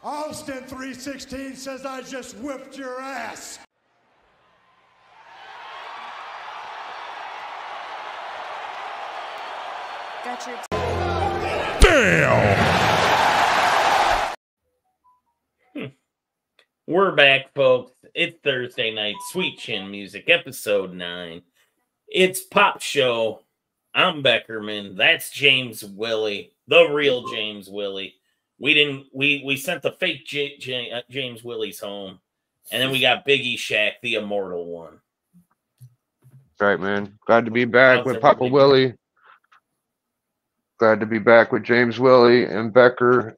Austin 316 says I just whipped your ass. Got your Damn! We're back, folks. It's Thursday night. Sweet Chin Music, episode 9. It's Pop Show. I'm Beckerman. That's James Willie, the real James Willie. We sent the fake James Willies home, and then we got Biggie Shack, the immortal one. That's right, man. Glad to be back How's with Papa everybody Willie. Glad to be back with James Willie and Becker.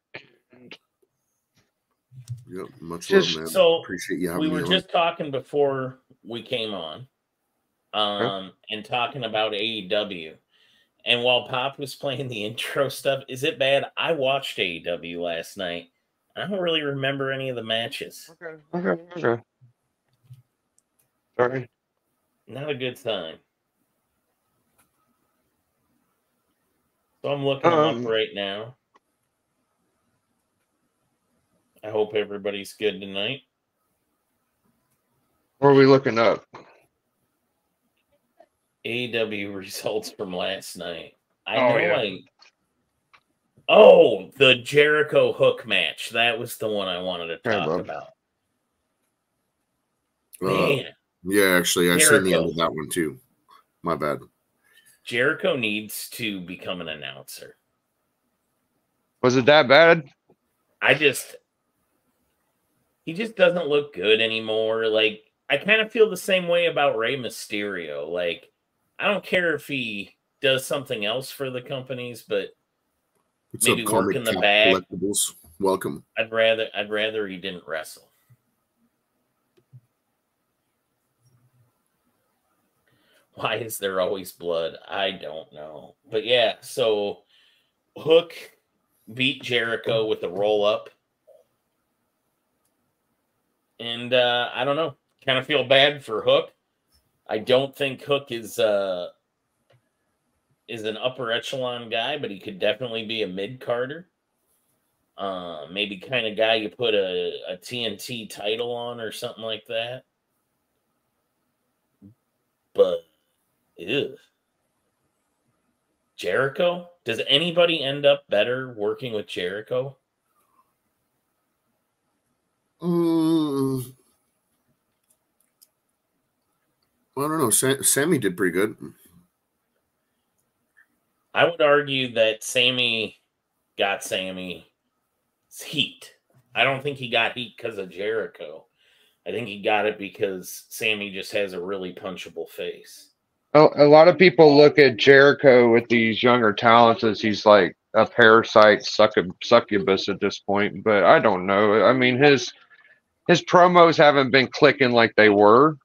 Yep, much Just- love, man. So Appreciate you having we me were on. just talking before we came on, and talking about AEW. And while Pop was playing the intro stuff, is it bad? I watched AEW last night. I don't really remember any of the matches. Okay. Sorry. Not a good sign. So I'm looking them up right now. I hope everybody's good tonight. What are we looking up? AEW results from last night. Yeah. Oh, the Jericho Hook match. That was the one I wanted to Okay, talk bub. about. Uh, Man, yeah, actually, I seen the Jericho. end of that one too. My bad. Jericho needs to become an announcer. Was it that bad? He just doesn't look good anymore. Like, I kind of feel the same way about Rey Mysterio. Like, I don't care if he does something else for the companies, but What's maybe up, work Comic in the Cap back. Collectibles? Welcome. I'd rather he didn't wrestle. Why is there always blood? I don't know. But yeah, so Hook beat Jericho with a roll up. And I don't know. Kind of feel bad for Hook. I don't think Hook is an upper echelon guy, but he could definitely be a mid-carder. Maybe kind of guy you put a TNT title on or something like that. But ew. Jericho? Does anybody end up better working with Jericho? I don't know. Sammy did pretty good. I would argue that Sammy got Sammy's heat. I don't think he got heat because of Jericho. I think he got it because Sammy just has a really punchable face. A lot of people look at Jericho with these younger talents as he's like a parasite succubus at this point, but I don't know. I mean, his promos haven't been clicking like they were.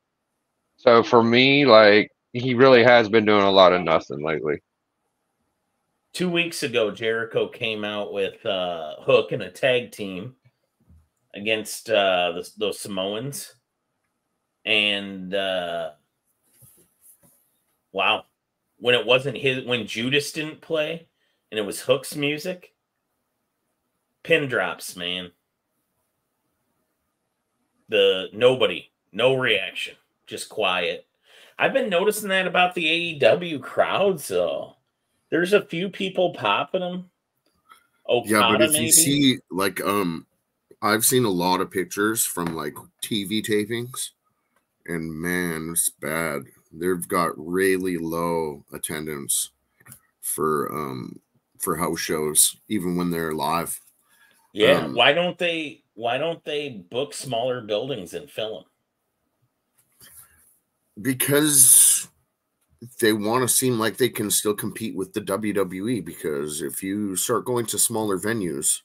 So for me, like, he really has been doing a lot of nothing lately. 2 weeks ago, Jericho came out with Hook in a tag team against those Samoans. And wow, when it wasn't when Judas didn't play and it was Hook's music, pin drops, man. No reaction, just quiet. I've been noticing that about the AEW crowds, though. There's a few people popping them. Yeah, but Okada, if maybe. you see, like, I've seen a lot of pictures from like TV tapings, and man, it's bad. They've got really low attendance for house shows, even when they're live. Yeah, why don't they book smaller buildings and film them? Because they want to seem like they can still compete with the WWE. Because if you start going to smaller venues,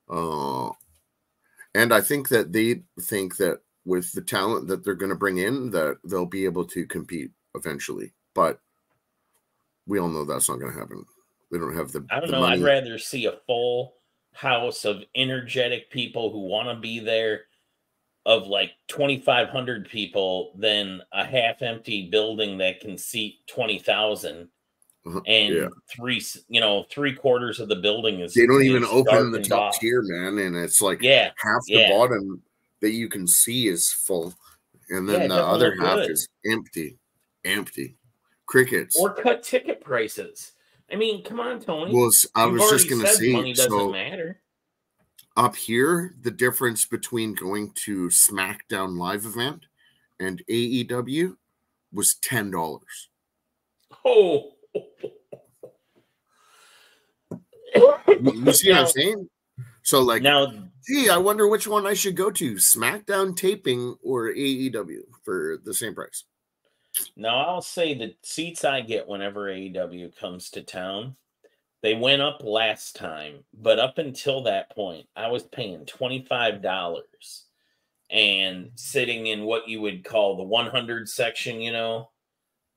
and I think that they think that with the talent that they're going to bring in, that they'll be able to compete eventually. But we all know that's not going to happen. They don't have the I don't the know. money. I'd rather see a full house of energetic people who want to be there, of like 2,500 people, than a half-empty building that can seat 20,000 and Yeah. three-quarters of the building is They don't even is open the darkened top off. tier, man, and it's like Yeah, half the yeah. bottom that you can see is full, and Yeah, then it the doesn't other look half good. is empty. Crickets. Or cut ticket prices. I mean, come on, Tony. Well, I You've was just already gonna said say, money doesn't so matter. up here, the difference between going to SmackDown live event and AEW was $10. Oh. You see what I'm saying? So, like, Now, gee, I wonder which one I should go to, SmackDown taping or AEW for the same price. now I'll say the seats I get whenever AEW comes to town, they went up last time, but up until that point, I was paying $25 and sitting in what you would call the 100 section,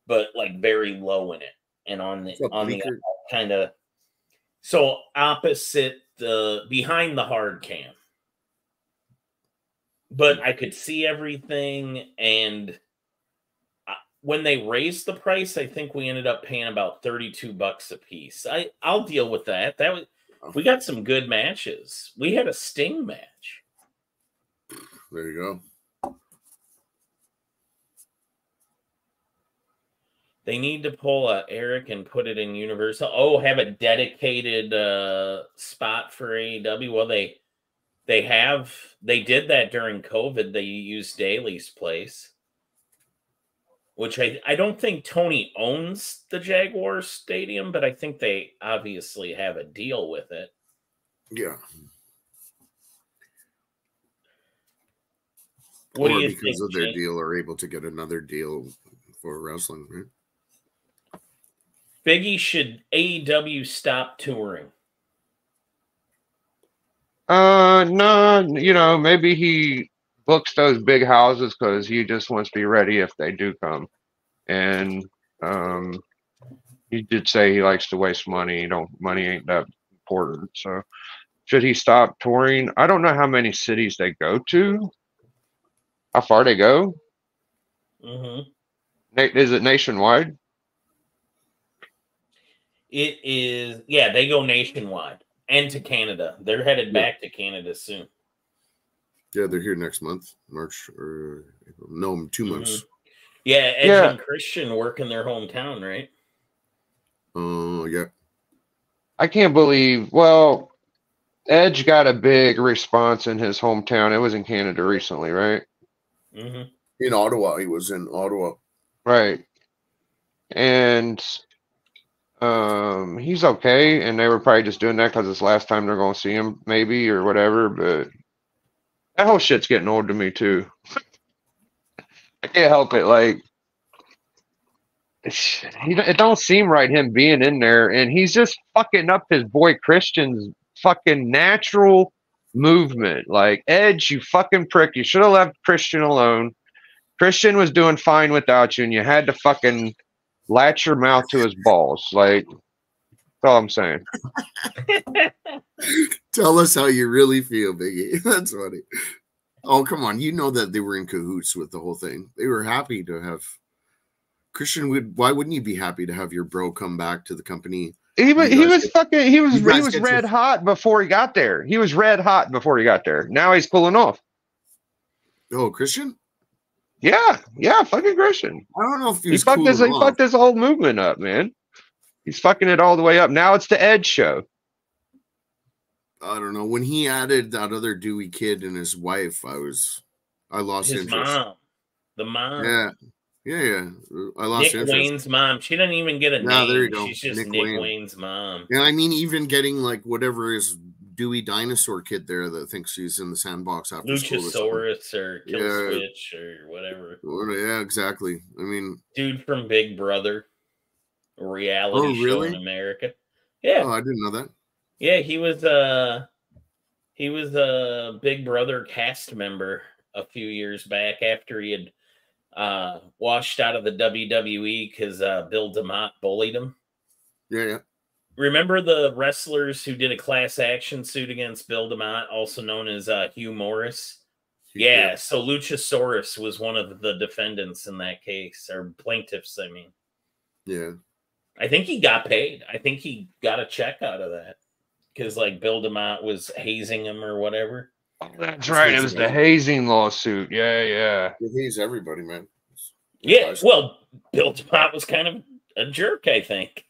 but like very low in it, and on the kind of so opposite the behind the hard cam, but I could see everything. And when they raised the price, I think we ended up paying about $32 a piece. I'll deal with that. We got some good matches. We had a Sting match. There you go. They need to pull Eric and put it in Universal. Oh, have a dedicated spot for AEW. Well, they did that during COVID. They used Daly's place, which I don't think Tony owns the Jaguars Stadium, but I think they obviously have a deal with it. Yeah. What do or you because think, of their Jake? deal are able to get another deal for wrestling, right? Biggie, should AEW stop touring? No, maybe he books those big houses because he just wants to be ready if they do come. And he did say he likes to waste money. Money ain't that important. So should he stop touring? I don't know how many cities they go to. How far they go? Mm-hmm. Is it nationwide? It is, yeah, they go nationwide and to Canada. They're headed back to Canada soon. Yeah, they're here next month, March or April. No, 2 months. Yeah, Edge and Christian work in their hometown, right? Oh, yeah. I can't believe. Well, Edge got a big response in his hometown. It was in Canada recently, right? Mm-hmm. In Ottawa. He was in Ottawa. Right. And he's okay. And they were probably just doing that because it's the last time they're going to see him, maybe, or whatever. But that whole shit's getting old to me, too. I can't help it. Like, it don't seem right him being in there. And he's just fucking up his boy Christian's fucking natural movement. Like, Edge, you fucking prick. You should have left Christian alone. Christian was doing fine without you, and you had to fucking latch your mouth to his balls. Like, that's all I'm saying. Tell us how you really feel, Biggie. That's funny. Oh, come on. You know that they were in cahoots with the whole thing. They were happy to have Christian. Why wouldn't you be happy to have your bro come back to the company? He was red hot before he got there. He was red hot before he got there. Now he's cooling off. Oh, Christian? Yeah, fucking Christian. I don't know if he fucked his whole movement up, man. He's fucking it all the way up. Now it's the Edge show. I don't know. When he added that other Dewey kid and his wife, I lost his interest. Mom. The mom. Yeah. I lost Nick interest. Wayne's mom. She doesn't even get a name. There you go. She's just Nick Wayne's mom. Yeah, I mean, even getting like whatever is Dewey dinosaur kid there that thinks he's in the sandbox after Luchasaurus or Kill Switch or whatever. Yeah, exactly. I mean, dude from Big Brother, a reality show in America. Yeah. Oh, I didn't know that. Yeah, he was a Big Brother cast member a few years back after he had washed out of the WWE because Bill DeMott bullied him. Yeah. Remember the wrestlers who did a class action suit against Bill DeMott, also known as Hugh Morris? Yeah, so Luchasaurus was one of the defendants in that case, or plaintiffs, I mean. Yeah. I think he got paid. I think he got a check out of that because like Bill DeMott was hazing him or whatever. Oh, that's right. It was the hazing lawsuit. Yeah. He hazed everybody, man. Yeah. Well, Bill DeMott was kind of a jerk, I think.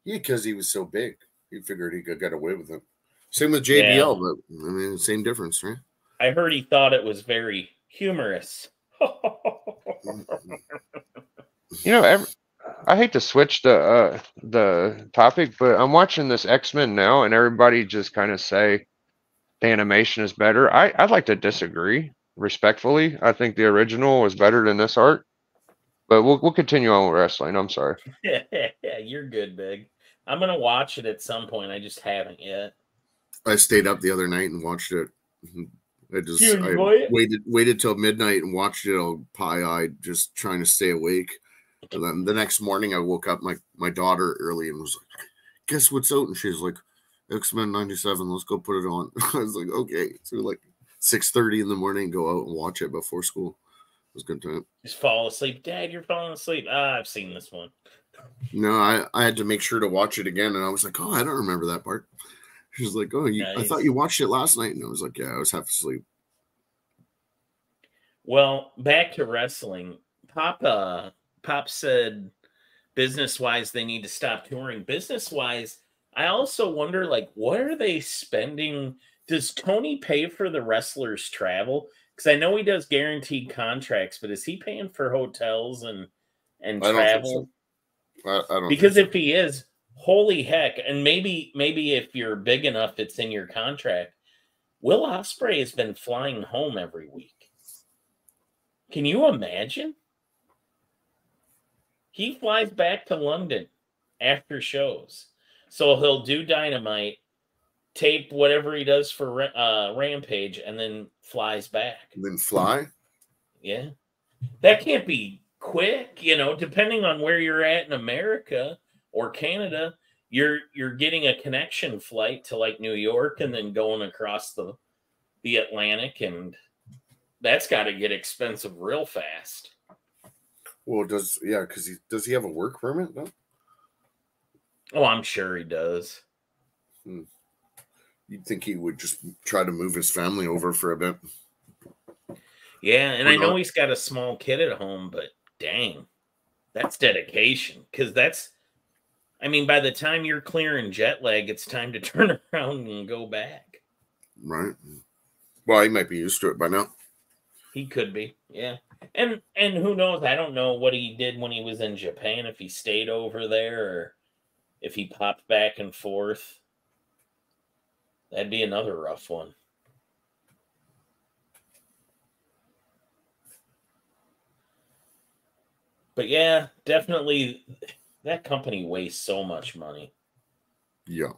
Yeah, because he was so big. He figured he could get away with it. Same with JBL, but I mean, same difference, right? I heard he thought it was very humorous. You know, I hate to switch the topic, but I'm watching this X-Men now, and everybody just kind of say the animation is better. I'd like to disagree respectfully. I think the original was better than this art, but we'll continue on with wrestling. I'm sorry. Yeah, you're good, Big. I'm gonna watch it at some point. I just haven't yet. I stayed up the other night and watched it. I waited till midnight and watched it all pie-eyed, just trying to stay awake. And then the next morning I woke up my daughter early and was like, guess what's out? And she's like, X-Men 97, let's go put it on. I was like, okay. So like 6:30 in the morning, go out and watch it before school. It was a good time. Just fall asleep. Dad, you're falling asleep. I've seen this one. No, I had to make sure to watch it again, and I was like, oh, I don't remember that part. She was like, oh, I thought you watched it last night. And I was like, yeah, I was half asleep. Well, back to wrestling. Pop said business-wise they need to stop touring. Business-wise, I also wonder, like, what are they spending? Does Tony pay for the wrestlers' travel? Because I know he does guaranteed contracts, but is he paying for hotels and travel? I don't because if he is, holy heck, and maybe if you're big enough, it's in your contract. Will Ospreay has been flying home every week. Can you imagine? He flies back to London after shows. So he'll do Dynamite, tape whatever he does for Rampage, and then flies back. And then fly? Yeah. That can't be quick, depending on where you're at in America or Canada. You're getting a connection flight to like New York and then going across the Atlantic, and that's got to get expensive real fast. Well, does he have a work permit though? Oh, I'm sure he does. You'd think he would just try to move his family over for a bit. Yeah, and I know he's got a small kid at home, but dang, that's dedication. Because by the time you're clearing jet lag, it's time to turn around and go back. Right. Well, he might be used to it by now. He could be, yeah. And who knows? I don't know what he did when he was in Japan, if he stayed over there or if he popped back and forth. That'd be another rough one. But yeah, definitely that company wastes so much money. Yeah.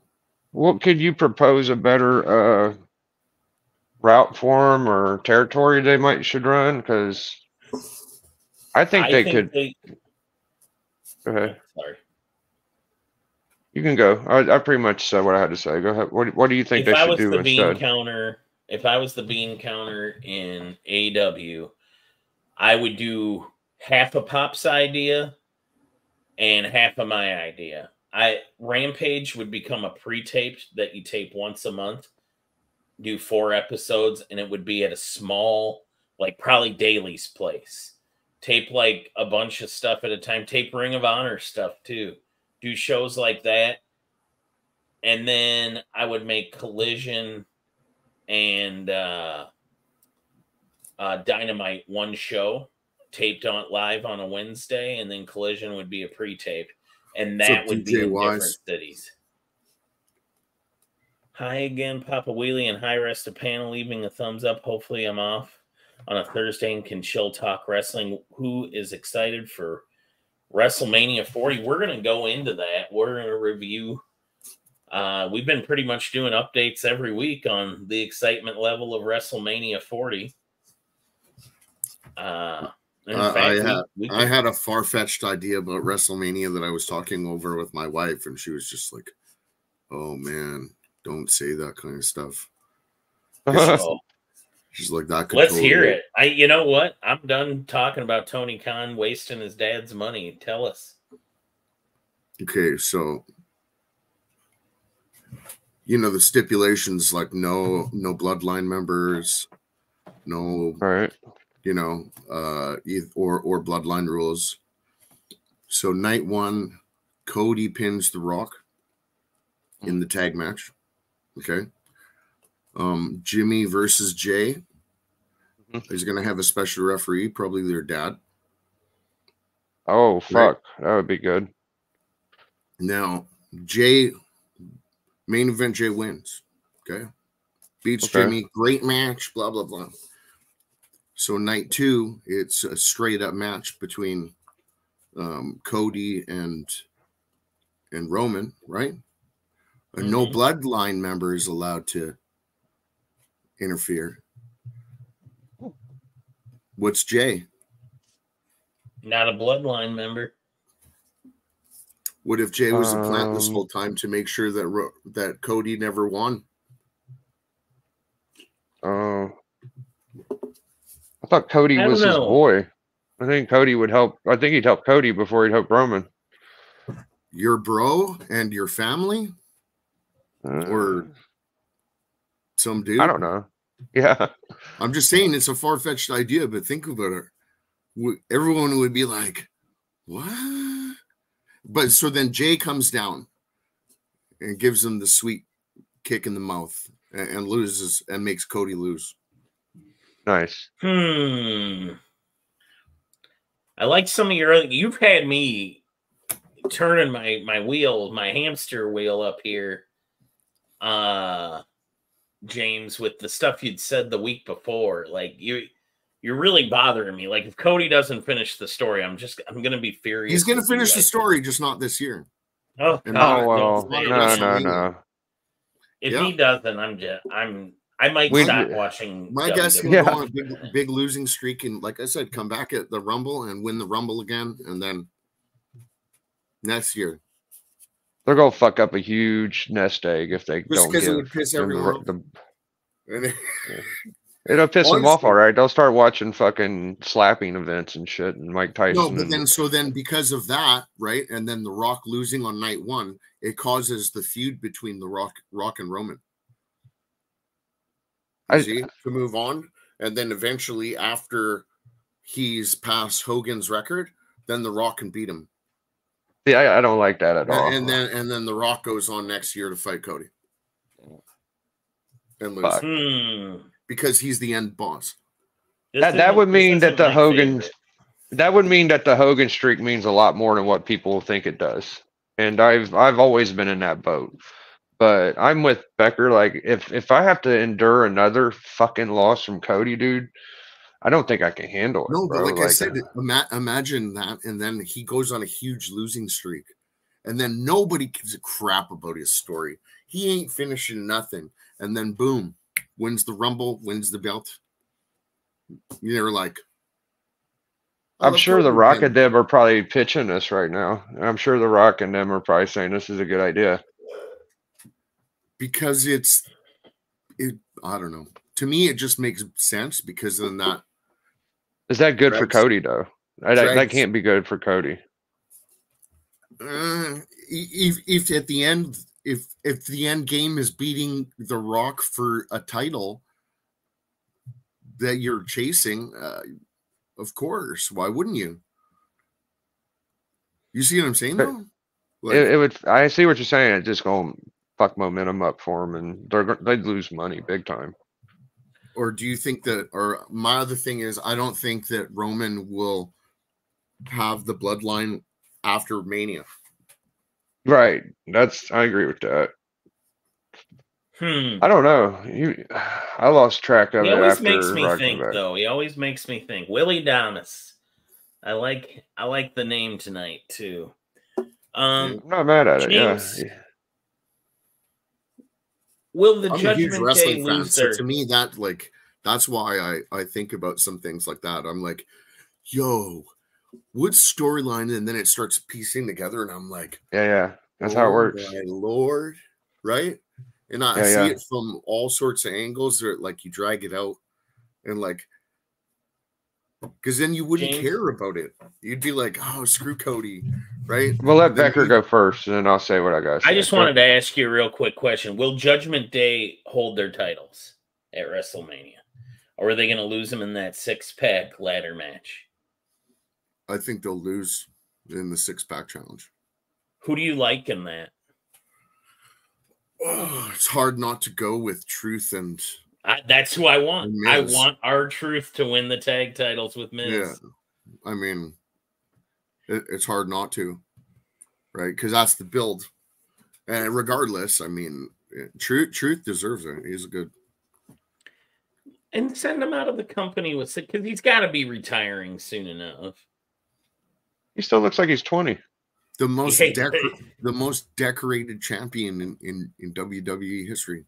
Well, could you propose a better route for them or territory they should run? Because I think they could. Go ahead. Sorry. You can go. I pretty much said what I had to say. Go ahead. What do you think they should do instead? If I was the bean counter in AEW, I would do half of Pop's idea and half of my idea. Rampage would become a pre-taped that you tape once a month, do 4 episodes, and it would be at a small, like probably Daly's place. Tape like a bunch of stuff at a time. Tape Ring of Honor stuff too. Do shows like that. And then I would make Collision and Dynamite one show, taped on live on a Wednesday, and then Collision would be a pre-tape. And that would be in different cities. Hi again, Papa Wheelie, and hi rest of panel, leaving a thumbs up. Hopefully I'm off on a Thursday and can chill talk wrestling. Who is excited for WrestleMania 40? We're going to go into that. We're going to review. We've been pretty much doing updates every week on the excitement level of WrestleMania 40. I had a far-fetched idea about WrestleMania that I was talking over with my wife, and she was just like, oh man, don't say that kind of stuff. She's like, that could let's hear it. You know what? I'm done talking about Tony Khan wasting his dad's money. Tell us. Okay, so the stipulations like no bloodline members, no Right. or bloodline rules. So night one, Cody pins The Rock in the tag match. Okay. Jimmy versus Jay is going to have a special referee, probably their dad. Oh fuck, that would be good. Now, main event, Jay wins. Okay. Beats Jimmy. Great match, blah, blah, blah. So night two, it's a straight up match between Cody and Roman, right? And no bloodline member is allowed to interfere. What's Jay? Not a bloodline member. What if Jay was a plant this whole time to make sure that Cody never won? I thought Cody was his boy. I think Cody would help. I think he'd help Cody before he'd help Roman. Your bro and your family? Or some dude? I don't know. Yeah. I'm just saying it's a far-fetched idea, but think about it. Everyone would be like, what? But so then Jay comes down and gives him the sweet kick in the mouth and loses and makes Cody lose. Nice. I like some of you've had me turning my wheel, my hamster wheel up here, James, with the stuff you'd said the week before. Like you're really bothering me. Like if Cody doesn't finish the story, I'm gonna be furious. He's gonna finish the story, just not this year. Oh, well, no. If he doesn't, I might stop watching. My guess he'll go on a big losing streak, and like I said, come back at the Rumble and win the Rumble again, and then next year they're gonna fuck up a huge nest egg if they don't give. It would piss everyone off. It'll piss them off, all right. They'll start watching fucking slapping events and shit, and Mike Tyson. No, but then because of that, right, and then The Rock losing on night one, it causes the feud between The Rock and Roman. To move on, and then eventually after he's past Hogan's record, then The Rock can beat him. Yeah, I don't like that at all. And then The Rock goes on next year to fight Cody and lose because he's the end boss. That would mean that the Hogan streak means a lot more than what people think it does, and I've always been in that boat. But I'm with Becker. Like, if I have to endure another fucking loss from Cody, dude, I don't think I can handle it. No, but bro. like I said, imagine that, and then he goes on a huge losing streak, and then nobody gives a crap about his story. He ain't finishing nothing, and then boom, wins the Rumble, wins the belt. You're like, I'm sure The Rock and them are probably pitching this right now. I'm sure The Rock and them are probably saying this is a good idea. Because I don't know. To me, it just makes sense because then that is that good for Cody though? That can't be good for Cody. If at the end, if the end game is beating The Rock for a title that you're chasing, of course, why wouldn't you? You see what I'm saying though? Like, it would. I see what you're saying. It's just going to fuck momentum up for them, and they'd lose money big time. Or do you think that? Or my other thing is, I don't think that Roman will have the bloodline after Mania. Right. I agree with that. I don't know. I lost track of it. He always makes me think, though. He always makes me think. Willie Damas. I like the name tonight too. I'm not mad at James, it. Yeah. Will the I'm Judgment a huge wrestling Day fan, lose so to me that's why I think about some things like that. I'm like, yo, what storyline? And then it starts piecing together, and I'm like, yeah, that's how it works. My Lord, right? And I see it from all sorts of angles. Or like you drag it out, and like Because then you wouldn't James? care about it. You'd be like, "Oh, screw Cody," right? We'll let Then Becker he- go first, and then I'll say what I got. I just wanted to ask you a real quick question. Will Judgment Day hold their titles at WrestleMania? Or are they going to lose them in that 6-pack ladder match? I think they'll lose in the 6-pack challenge. Who do you like in that? Oh, it's hard not to go with Truth and That's who I want. Miz. I want R-Truth to win the tag titles with Miz. yeah. I mean, it's hard not to, right? Because that's the build. And regardless, I mean, Truth deserves it. He's a good. And send him out of the company with because he's got to be retiring soon enough. He still looks like he's 20. The most Hey, the most decorated champion in WWE history.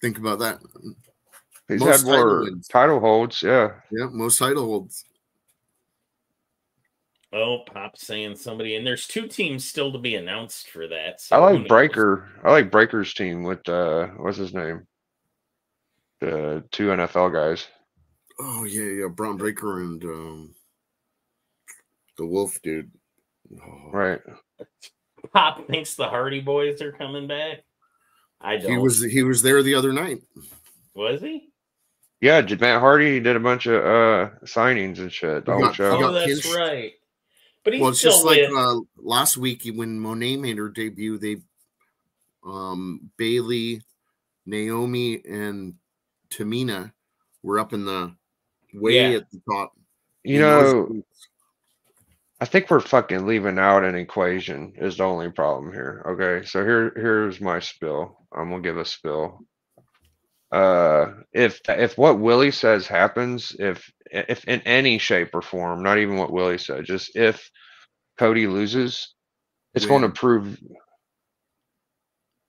Think about that. He's Most had more wins. title holds. Yeah. Yeah, most title holds. Oh, Pop's saying somebody, and there's 2 teams still to be announced for that. I So who like knows? Breaker. I like Breaker's team with what's his name? The 2 NFL guys. Oh yeah, Braun Breaker and the Wolf dude. Oh. Right. Pop thinks the Hardy Boys are coming back. I don't. He was there the other night. Was he? Yeah, Matt Hardy did a bunch of signings and shit. The He whole got- show. he Oh, got that's pinched. right. But he's Well, it's still just like with. last week when Monet made her debut. They Bailey, Naomi, and Tamina were up in the way Yeah. at the top. You know, I think we're fucking leaving out an equation is the only problem here. Okay, so here's my spill. I'm gonna give a spill. If what Willie says happens, if in any shape or form, not even what Willie said, just if Cody loses, it's going to Win. prove.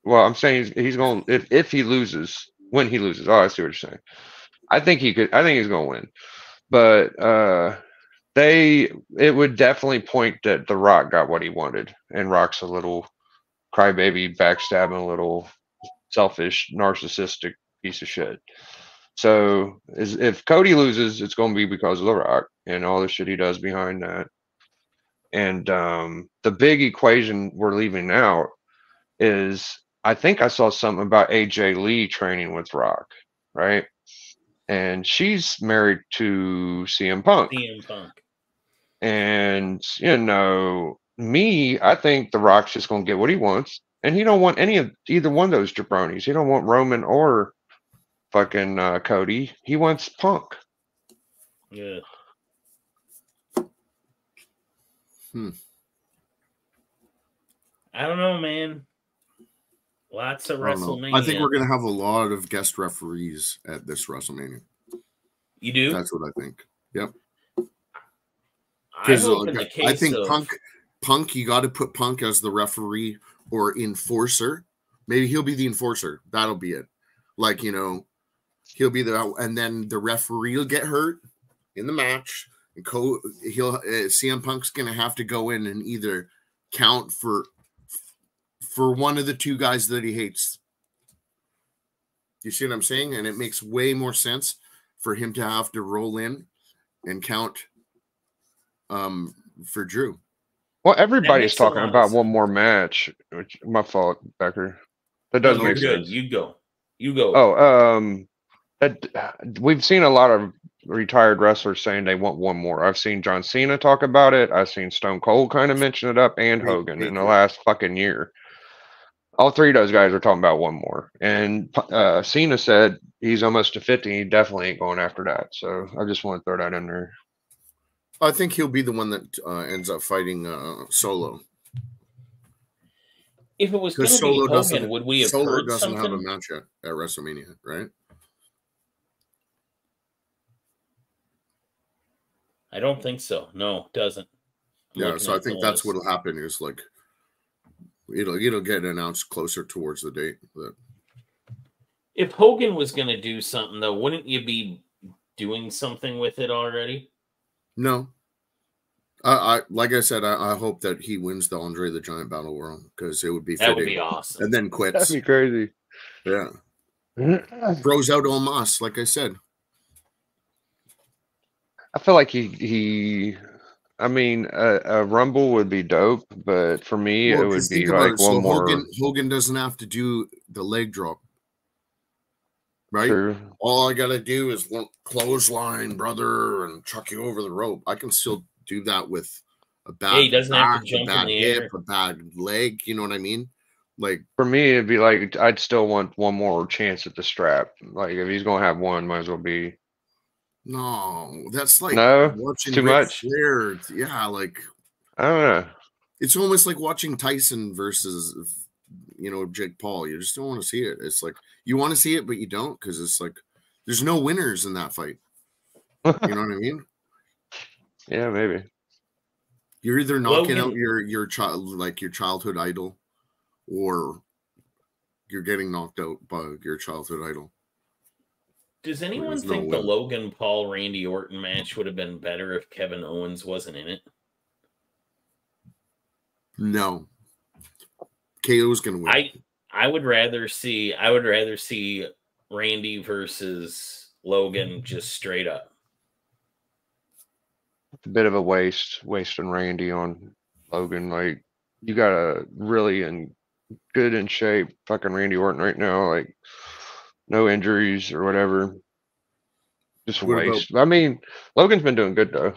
Well, I'm saying he's going if he loses, when he loses. Oh, I see what you're saying. I think he's going to win, but it would definitely point that The Rock got what he wanted, and Rock's a little crybaby, backstabbing, a little selfish, narcissistic piece of shit. So if Cody loses, it's going to be because of The Rock and all the shit he does behind that. And the big equation we're leaving out is I think I saw something about AJ Lee training with Rock, right? And she's married to CM Punk. CM Punk. And I think The Rock's just gonna get what he wants, and he don't want either one of those jabronis. He don't want Roman or fucking Cody. He wants Punk. Yeah. I don't know, man. Lots of I don't know. WrestleMania. I think we're gonna have a lot of guest referees at this WrestleMania. You do? That's what I think. Yep. I hope in the I case think of Punk, you got to put Punk as the referee or enforcer. Maybe he'll be the enforcer. That'll be it. Like, he'll be the, and then the referee will get hurt in the match. And CM Punk's gonna have to go in and either count for one of the 2 guys that he hates. You see what I'm saying? And it makes way more sense for him to have to roll in and count for Drew. Well, everybody's makes a talking lot of about sense. one more match. Which my fault, Becker. That does No, make you're sense. good. You go. You go. Oh, we've seen a lot of retired wrestlers saying they want one more. I've seen John Cena talk about it. I've seen Stone Cold kind of mention it up, and Hogan in the last fucking year. All 3 of those guys are talking about one more. And Cena said he's almost to 50. He definitely ain't going after that. So I just want to throw that in there. I think he'll be the one that ends up fighting Solo. If it was going Because to be Solo Hogan, would we have heard doesn't something? have a match yet at WrestleMania, right? I don't think so. No, it doesn't. I'm Yeah, looking so I at think the that's list. what'll happen is like it'll get announced closer towards the date. If Hogan was going to do something, though, wouldn't you be doing something with it already? No. I like I said, I hope that he wins the Andre the Giant Battle Royal because it would be That fitting. would be awesome. And then quits. That'd be crazy. Yeah. Throws out Omos, like I said. I feel like he I mean, a Rumble would be dope, but for me, Well, it because would be think about like it. one So more Hogan doesn't have to do the leg drop, right? true. All I gotta do is clothesline, brother, and chuck you over the rope. I can still do that with a bad he doesn't have to back, a jump in bad the hip, air. a bad leg. You know what I mean? Like, For me, it'd be like I'd still want one more chance at the strap. Like if he's gonna have one, might as well be. no, that's like No, it's watching too Ric much. Flair. Yeah, like I don't know. it's almost like watching Tyson versus, Jake Paul. You just don't want to see it. It's like you want to see it, but you don't because it's like there's no winners in that fight. You know what I mean? Yeah, maybe. You're either knocking out Logan- your child, like your childhood idol, or you're getting knocked out by your childhood idol. Does anyone There's no think the win. Logan Paul Randy Orton match would have been better if Kevin Owens wasn't in it? No. KO's gonna win. I would rather see Randy versus Logan just straight up. A bit of a wasting Randy on Logan. Like you got a really good in shape fucking Randy Orton right now. Like no injuries or whatever. Just What about- waste. I mean, Logan's been doing good though.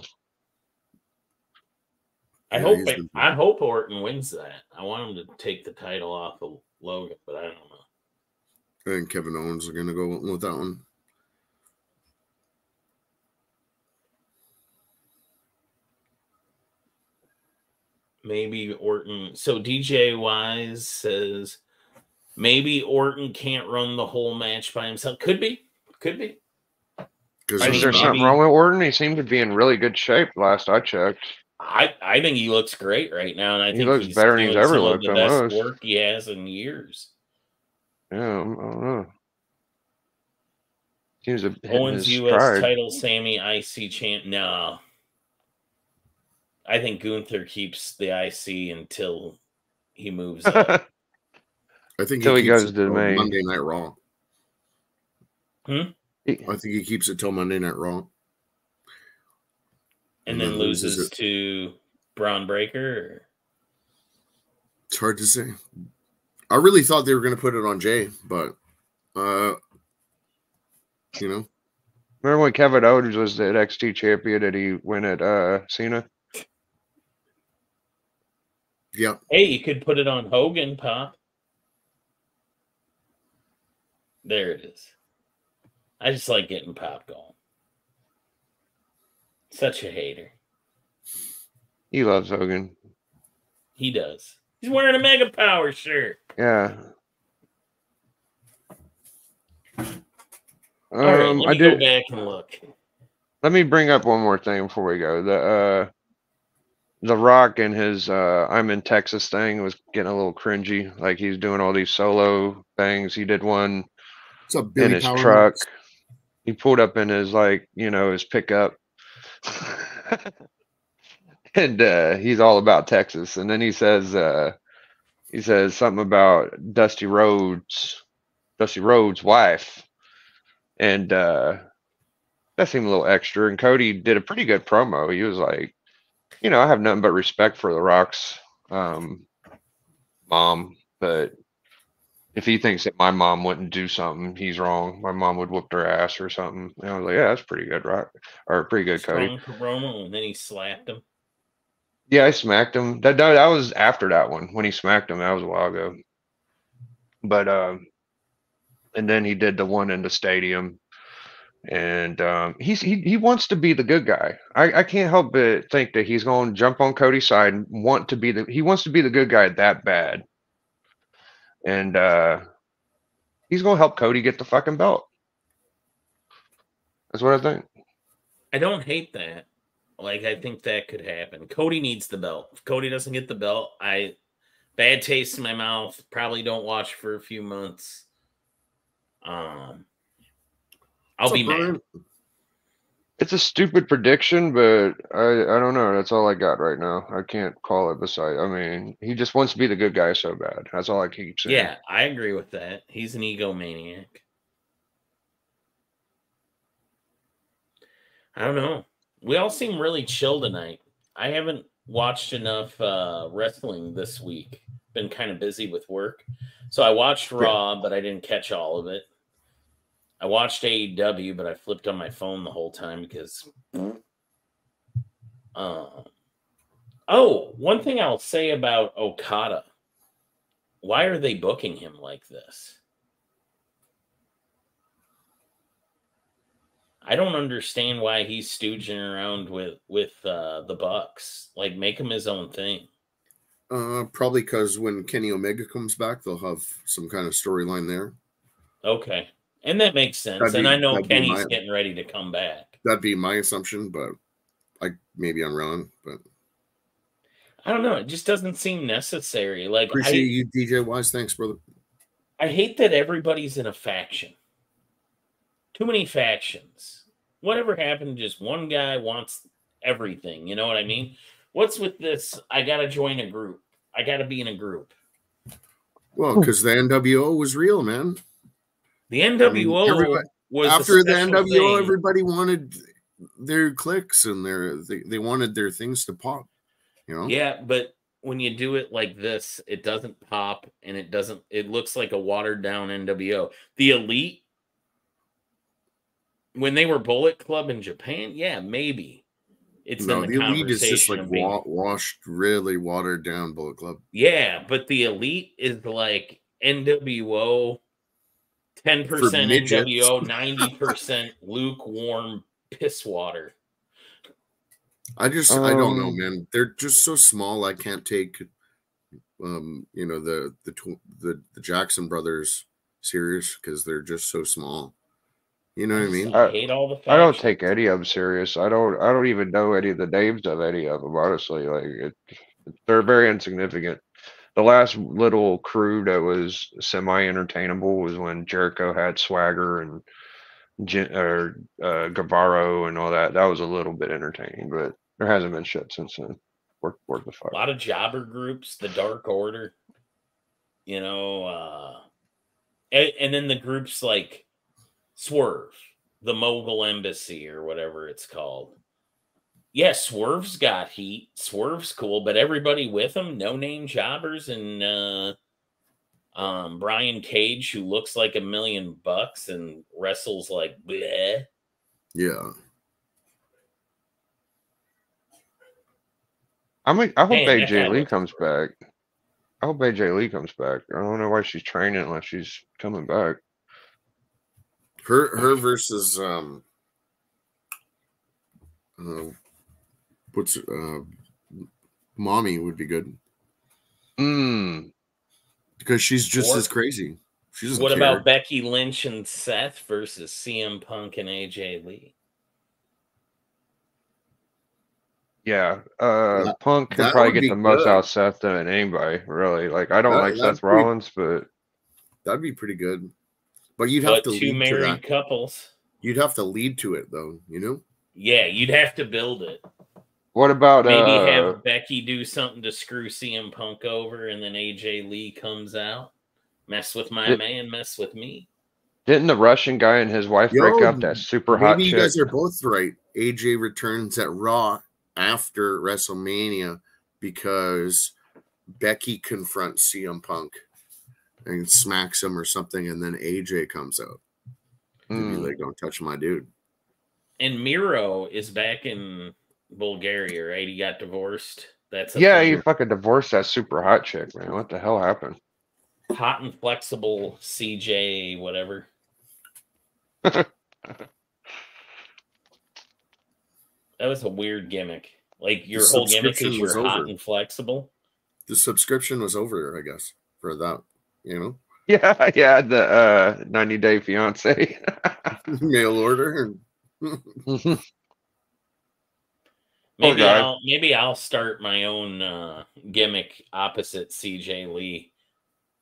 I Yeah, hope Orton wins that. I want him to take the title off of Logan, but I don't know. I think Kevin Owens are gonna go with that one. Maybe Orton. So DJ Wise says maybe Orton can't run the whole match by himself. Could be. Because Is there something wrong with Orton? He seemed to be in really good shape last I checked. I think he looks great right now, and I He think looks he's better than he's doing ever some of looked the best almost. work he has in years. Yeah, I don't know. Seems to hit Owens his U.S. stride. title, Sammy IC champ. No, I think Gunther keeps the IC until he moves up. I think Till he keeps goes it to the till main. Monday Night Raw. Hmm? I think he keeps it till Monday Night Raw. And then loses to Braun Breaker. It's hard to say. I really thought they were going to put it on Jay, but Remember when Kevin Owens was the NXT champion and he went at Cena? yeah. Hey, you could put it on Hogan, Pop. There it is. I just like getting Pop going. Such a hater. He loves Hogan. He does. He's wearing a Mega Power shirt. Yeah. All right, let I me go did. back and look. Let me bring up one more thing before we go. The Rock and his I'm in Texas thing was getting a little cringy. Like he's doing all these solo things. He did one What's up, in Billy his Powerhouse? truck. He pulled up in his his pickup. And he's all about Texas. And then he says something about Dusty Rhodes' wife. And that seemed a little extra. And Cody did a pretty good promo. He was like, I have nothing but respect for The Rock's mom, but if he thinks that my mom wouldn't do something, he's wrong. My mom would whoop her ass or something. And I was like, yeah, that's pretty good, Rock, or pretty good, Cody. Strong promo, and then he slapped him. Yeah, I smacked him. That was after that one when he smacked him. That was a while ago. But and then he did the one in the stadium, and he wants to be the good guy. I can't help but think that he's going to jump on Cody's side and he wants to be the good guy that bad, and he's going to help Cody get the fucking belt. That's what I think. I don't hate that. Like, I think that could happen. Cody needs the belt. If Cody doesn't get the belt, bad taste in my mouth. Probably don't watch for a few months. I'll be mad. It's a stupid prediction, but I don't know. That's all I got right now. I can't call it beside. I mean, he just wants to be the good guy so bad. That's all I keep saying. Yeah, I agree with that. He's an egomaniac. I don't know. We all seem really chill tonight. I haven't watched enough wrestling this week. Been kind of busy with work. So I watched Raw, but I didn't catch all of it. I watched AEW, but I flipped on my phone the whole time because one thing I'll say about Okada. Why are they booking him like this? I don't understand why he's stooging around with the Bucks. Like, make him his own thing. Probably because when Kenny Omega comes back, they'll have some kind of storyline there. Okay, and that makes sense. And I know Kenny's getting ready to come back. That'd be my assumption, but maybe I'm wrong. But I don't know. It just doesn't seem necessary. Like, appreciate you, DJ Wise. Thanks, brother. I hate that everybody's in a faction. Too many factions. Whatever happened, just one guy wants everything. You know what I mean? What's with this? I got to join a group. I got to be in a group. Well, because the NWO was real, man. The NWO was after the NWO, thing. Everybody wanted their clicks and they wanted their things to pop. You know? Yeah, but when you do it like this, it doesn't pop and it looks like a watered down NWO. The Elite, when they were Bullet Club in Japan, yeah, maybe. It's no, in the Elite is just like washed, really watered down Bullet Club. Yeah, but the Elite is like NWO, 10% NWO, 90% lukewarm piss water. I don't know, man. They're just so small. I can't take, the Jackson brothers serious because they're just so small. You know what I mean? I hate all the factions. I don't take any of them serious. I don't even know any of the names of any of them. Honestly, like they're very insignificant. The last little crew that was semi-entertainable was when Jericho had Swagger and Guevara and all that. That was a little bit entertaining, but there hasn't been shit since then. Worth the fight. A lot of jobber groups, the Dark Order, and then the groups like Swerve, the Mogul Embassy, or whatever it's called. Yeah, Swerve's got heat. Swerve's cool, but everybody with him, no-name jobbers, and Brian Cage, who looks like $1 million and wrestles like bleh. Yeah. I hope AJ Lee comes back. I hope AJ Lee comes back. I don't know why she's training unless she's coming back. Her versus Mommy would be good. Because she's just as crazy. What about Becky Lynch and Seth versus CM Punk and AJ Lee? Yeah, Punk could probably get the most out of Seth than anybody, really. Like, I don't like Seth Rollins, but that'd be pretty good. But you'd have to two married couples. You'd have to lead to it, though. Yeah, you'd have to build it. What about maybe have Becky do something to screw CM Punk over, and then AJ Lee comes out, mess with my man, mess with me. Didn't the Russian guy and his wife break up? That super hot chick. Maybe you guys are both right. AJ returns at Raw after WrestleMania because Becky confronts CM Punk and smacks him or something, and then AJ comes out. Maybe like, don't touch my dude. And Miro is back in Bulgaria, right? He got divorced. He fucking divorced that super hot chick, man. What the hell happened? Hot and flexible CJ, whatever. That was a weird gimmick. Like, your whole gimmick is you're hot and flexible. The subscription was over, I guess, for that, Yeah, the 90-day fiance. Mail order. Maybe I'll start my own gimmick opposite CJ Lee,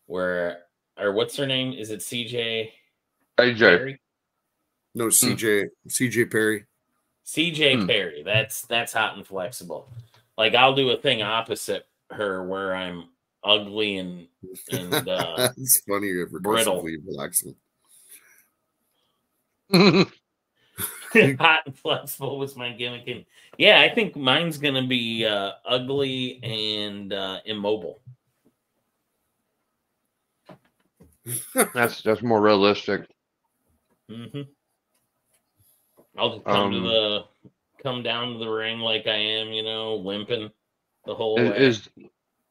or what's her name? Is it CJ? AJ. Perry? No, CJ Perry. CJ Perry. That's hot and flexible. Like, I'll do a thing opposite her where I'm ugly and it's funny, you're brittle. Relaxing. Hot and flexible was my gimmick. And yeah, I think mine's going to be ugly and immobile. That's more realistic. Mm-hmm. I'll just come down to the ring like I am, limping the whole way.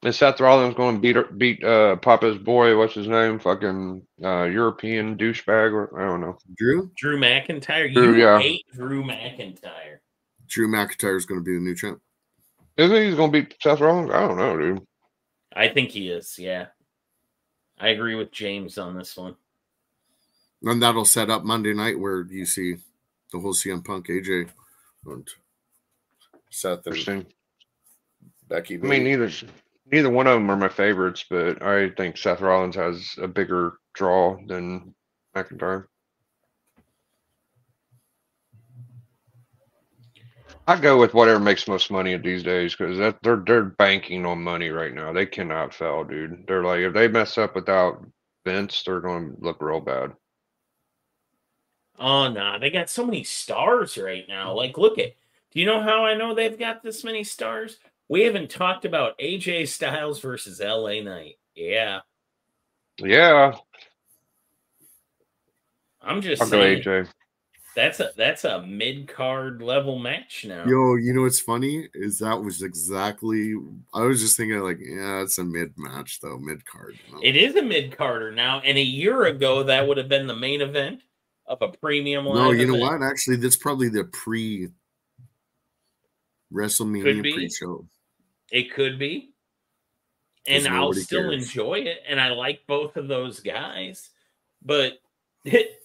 Is Seth Rollins going to beat Papa's boy? What's his name? Fucking European douchebag, or I don't know. Drew McIntyre. Drew, You yeah. hate Drew McIntyre. Drew McIntyre is going to be the new champ. Isn't he going to beat Seth Rollins? I don't know, dude. I think he is. Yeah, I agree with James on this one. And that'll set up Monday night where you see the whole CM Punk, AJ, and Seth and Becky. I mean, neither one of them are my favorites, but I think Seth Rollins has a bigger draw than McIntyre. I go with whatever makes most money these days because they're banking on money right now. They cannot fail, dude. They're like, if they mess up without Vince, they're going to look real bad. Oh no, they got so many stars right now. Like, do you know how I know they've got this many stars? We haven't talked about AJ Styles versus LA Knight. Yeah. Yeah. I'm just I'll go saying. AJ. That's a mid-card level match now. Yo, you know what's funny is that was exactly. I was just thinking like, yeah, it's a mid match though, mid card. It is a mid-carder now, and a year ago that would have been the main event of a premium live No, you know event. what? Actually, that's probably the WrestleMania pre-show. It could be. And I'll still enjoy it. And I like both of those guys. But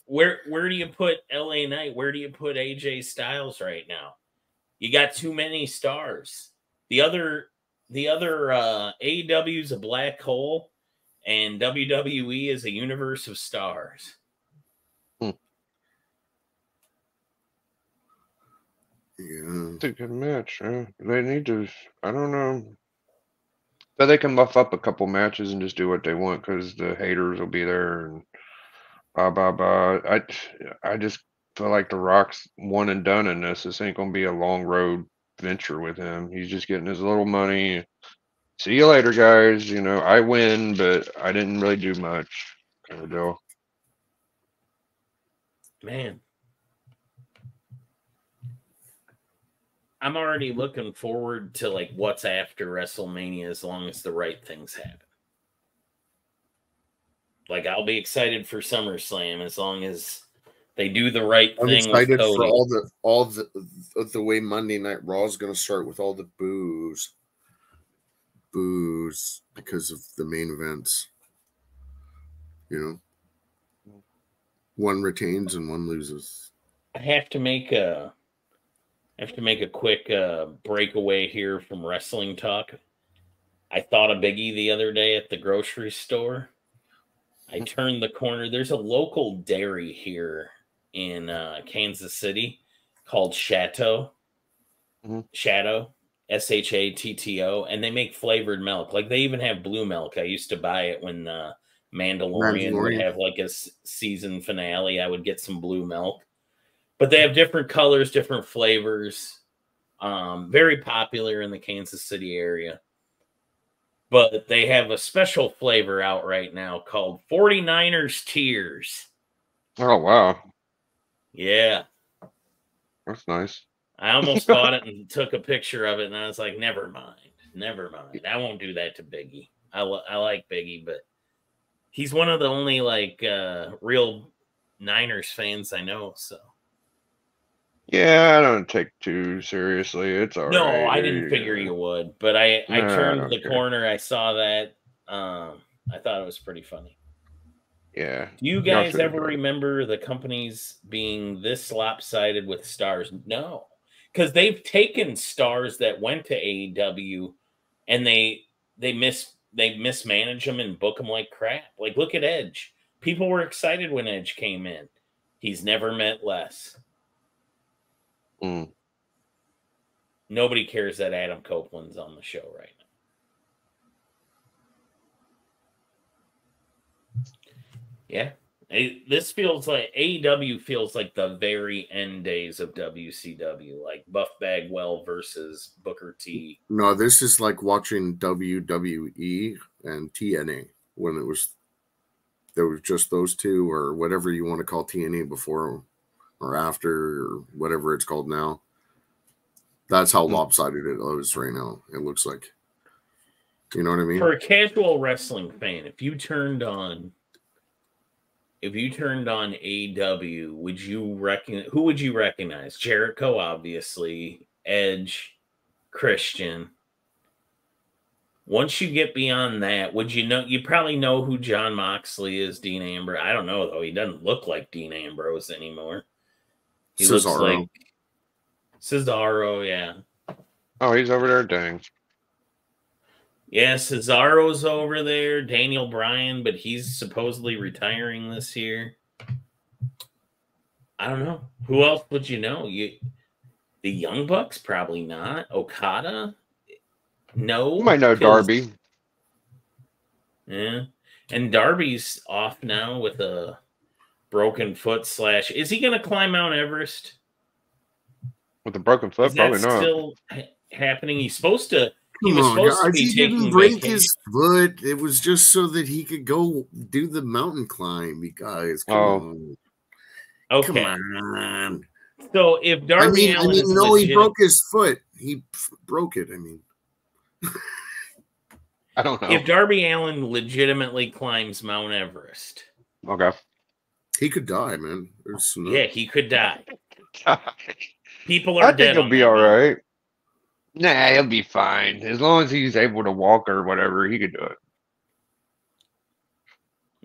where do you put LA Knight? Where do you put AJ Styles right now? You got too many stars. The other AEW is a black hole, and WWE is a universe of stars. Yeah. It's a good match. They need to, I don't know. But they can muff up a couple matches and just do what they want because the haters will be there and blah, blah, blah. I just feel like The Rock's one and done in this. This ain't going to be a long road venture with him. He's just getting his little money. See you later, guys. I win, but I didn't really do much. Kind of deal. Man. I'm already looking forward to like what's after WrestleMania as long as the right things happen. Like I'll be excited for SummerSlam as long as they do the right thing. I'm excited for all the way Monday Night Raw is going to start with all the boos because of the main events. One retains and one loses. I have to make a quick breakaway here from wrestling talk. I thought of Biggie the other day at the grocery store. I turned the corner. There's a local dairy here in Kansas City called Chateau. Mm-hmm. Shadow, SHATTO, and they make flavored milk. Like they even have blue milk. I used to buy it when Mandalorian would have like a season finale. I would get some blue milk. But they have different colors, different flavors. Very popular in the Kansas City area. But they have a special flavor out right now called 49ers Tears. Oh, wow. Yeah. That's nice. I almost bought it and took a picture of it, and I was like, never mind. I won't do that to Biggie. I like Biggie, but he's one of the only real Niners fans I know, so. Yeah, I don't take too seriously. It's all right. No, I didn't figure you would, but I turned the corner. I saw that. I thought it was pretty funny. Yeah. Do you guys ever remember the companies being this lopsided with stars? No, because they've taken stars that went to AEW and they mismanage them and book them like crap. Like, look at Edge. People were excited when Edge came in. He's never meant less. Nobody cares that Adam Copeland's on the show right now. Yeah. This feels like AEW feels like the very end days of WCW, like Buff Bagwell versus Booker T. No, this is like watching WWE and TNA when there was just those two, or whatever you want to call TNA before or after, or whatever it's called now. That's how lopsided it is right now. It looks like. You know what I mean? For a casual wrestling fan, if you turned on AEW, who would you recognize? Jericho, obviously, Edge, Christian. Once you get beyond that, would you know? You probably know who John Moxley is, Dean Ambrose. I don't know though. He doesn't look like Dean Ambrose anymore. He looks like Cesaro. Yeah. Oh, he's over there. Dang. Yeah, Cesaro's over there. Daniel Bryan, but he's supposedly retiring this year. I don't know. Who else would you know? The Young Bucks? Probably not. Okada? No. You might know Darby. Yeah. And Darby's off now with a broken foot / Is he going to climb Mount Everest? With a broken foot? Is that Probably not. still happening? He's supposed to. He Come was on, supposed to guys, be he taking didn't break vacation. his foot. It was just so that he could go do the mountain climb. You guys, come on. Okay. Come on. So if Darby Allin is no, he legit- broke his foot. He broke it. I mean, I don't know. if Darby Allin legitimately climbs Mount Everest, Okay. he could die, man. yeah, he could die. I People are think dead. he'll on be that all mountain. right. Nah, he'll be fine. As long as he's able to walk or whatever, he could do it.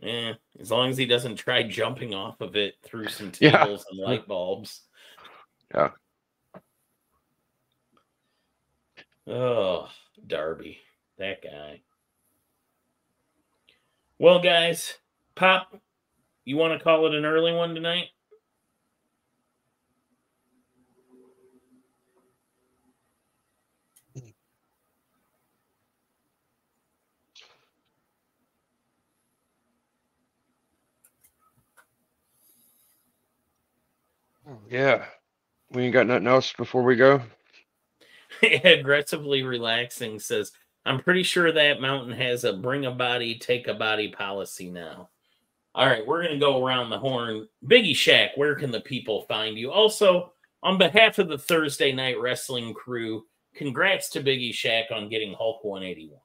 Yeah, as long as he doesn't try jumping off of it through some Yeah. tables and light bulbs. Yeah. Oh, Darby, that guy. Well, guys, Pop, you want to call it an early one tonight? Yeah. We ain't got nothing else before we go? Aggressively relaxing says, I'm pretty sure that mountain has a bring a body, take a body policy now. All right, we're going to go around the horn. Biggie Shack, where can the people find you? Also, on behalf of the Thursday Night Wrestling crew, congrats to Biggie Shack on getting Hulk 181.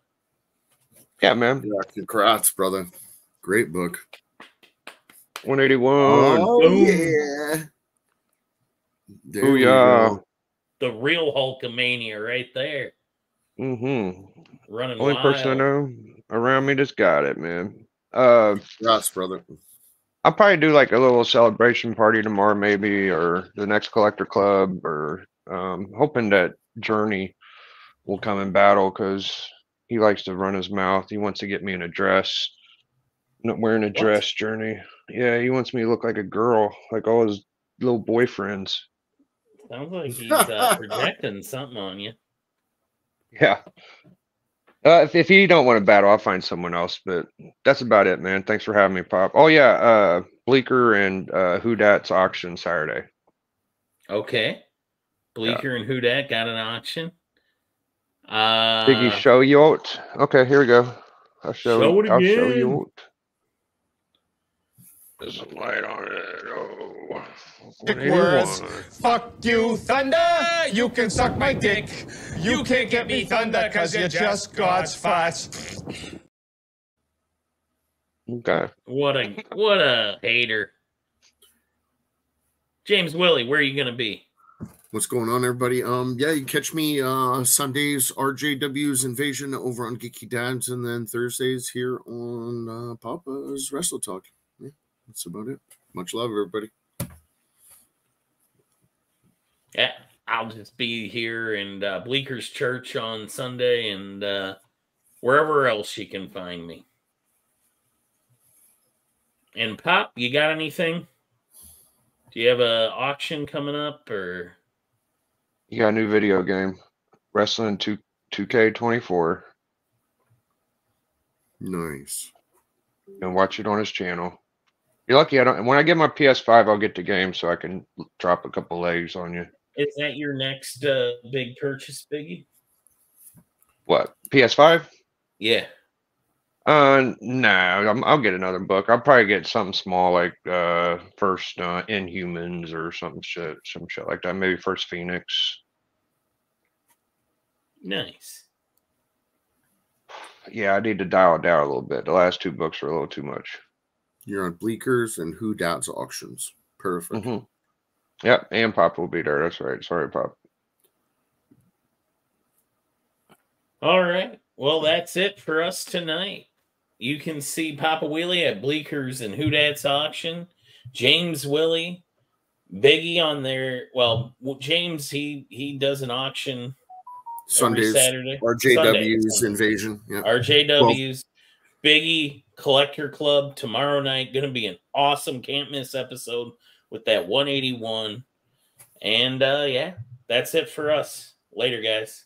Yeah, man. yeah, congrats, brother. Great book. 181. Oh, Boom. yeah. There Ooh, we yeah. go. The real Hulkamania right there. Mm-hmm. Running Only wild. person I know around me that's got it, man. Congrats, brother. I'll probably do like a little celebration party tomorrow, maybe, or the next collector club, or hoping that Journey will come in battle because he likes to run his mouth. He wants to get me in a dress. Not wearing a dress, Journey. Yeah, he wants me to look like a girl, like all his little boyfriends. Sounds like he's projecting something on you. Yeah. If he don't want to battle, I'll find someone else. But that's about it, man. Thanks for having me, Pop. Oh yeah, Bleecker and Who Dat's auction Saturday. Okay. Bleecker and Who Dat got an auction. Biggie show you out. Okay, here we go. I'll show it I'll show again. you out. There's some light on it. Oh. Big words. 181. Fuck you, Thunder! You can suck my dick. You can't get me, Thunder, cause you're just God's farts. Okay. What a hater. James Willie, where are you gonna be? What's going on, everybody? Yeah, you can catch me Sundays RJW's Invasion over on Geeky Dads, and then Thursdays here on Papa's Wrestle Talk. Yeah, that's about it. Much love, everybody. Yeah, I'll just be here in Bleeker's Church on Sunday and wherever else you can find me. And Pop, you got anything? Do you have a auction coming up or? You got a new video game. Wrestling 2K24. Nice. And watch it on his channel. You're lucky I don't. When I get my PS5, I'll get the game so I can drop a couple legs on you. Is that your next big purchase, Biggie? What, PS5? Yeah. No, I'll get another book. I'll probably get something small like first Inhumans or some shit like that. Maybe first Phoenix. Nice. Yeah, I need to dial it down a little bit. The last 2 books are a little too much. You're on Bleakers and Who Dat's auctions. Perfect. Yep, and Pop will be there. That's right. Sorry, Pop. All right. Well, that's it for us tonight. You can see Papa Wheelie at Bleakers and Who Dat's auction. James Willie, Biggie on there. Well, James, he does an auction Sundays, every Saturday. RJW's Sunday. Invasion. Yeah. RJW's. Biggie Collector Club tomorrow night. Going to be an awesome can't miss episode with that 181. And yeah, that's it for us. Later, guys.